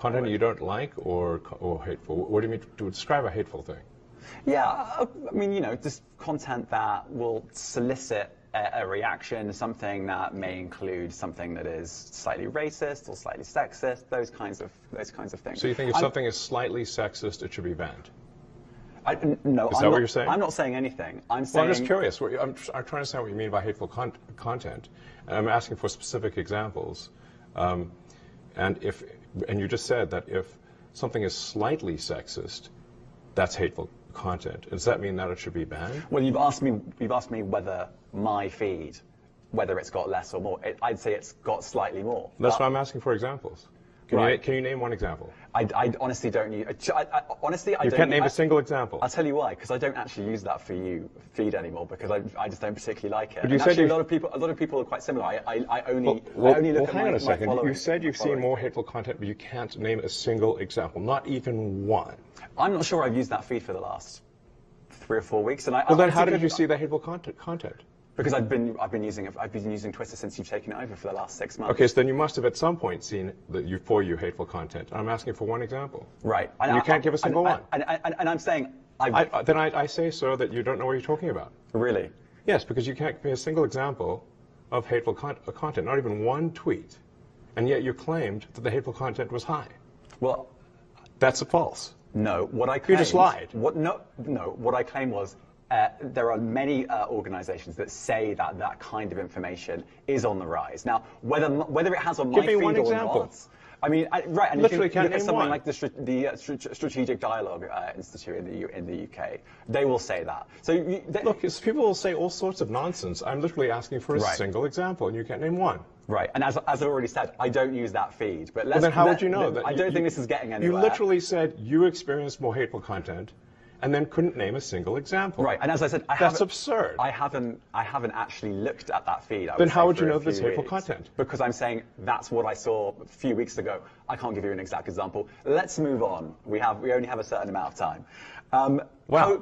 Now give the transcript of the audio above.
Content you don't like or hateful? What do you mean to describe a hateful thing? Yeah, I mean, you know, just content that will solicit a reaction, something that may include something that is slightly racist or slightly sexist, those kinds of things. So you think if something is slightly sexist, it should be banned? No, is that what you're saying? I'm not saying anything. I'm saying. Well, I'm just curious. I'm trying to understand what you mean by hateful content, and I'm asking for specific examples. And you just said that if something is slightly sexist, that's hateful content. Does that mean that it should be banned? Well, you've asked me whether my feed, whether it's got less or more. I'd say it's got slightly more. That's why I'm asking for examples. Can you name one example? I honestly don't use. Honestly, I you don't. can't name a single example. I'll tell you why. Because I don't actually use that for you feed anymore. Because I just don't particularly like it. But you and said actually, a lot of people are quite similar. I only look at hang on a second. my You said you've seen more hateful content, but you can't name a single example, not even one. I'm not sure I've used that feed for the last 3 or 4 weeks. And well, then how did you see the hateful content? Because I've been using Twitter since you've taken it over for the last 6 months. Okay, so then you must have at some point seen for you hateful content. I'm asking for one example. Right. And you can't give a single one. And I'm saying then I say, sir, that you don't know what you're talking about. Really? Yes, because you can't give me a single example of hateful content, not even one tweet, and yet you claimed that the hateful content was high. Well, that's false. No, what I claimed... You just lied. What I claimed was there are many organizations that say that that kind of information is on the rise. Now, whether it has on my feed or not... I mean, right, and literally if you look at something one. like the Strategic Dialogue Institute in the UK, they will say that. So look, people will say all sorts of nonsense. I'm literally asking for a single example, and you can't name one. Right, and as I already said, I don't use that feed. But then how would you know that? I don't think this is getting anywhere. You literally said you experienced more hateful content, and then couldn't name a single example. Right, and as I said, that's absurd. I haven't actually looked at that feed. Then how would you know this hateful content? Because I'm saying that's what I saw a few weeks ago. I can't give you an exact example. Let's move on. We only have a certain amount of time. Wow.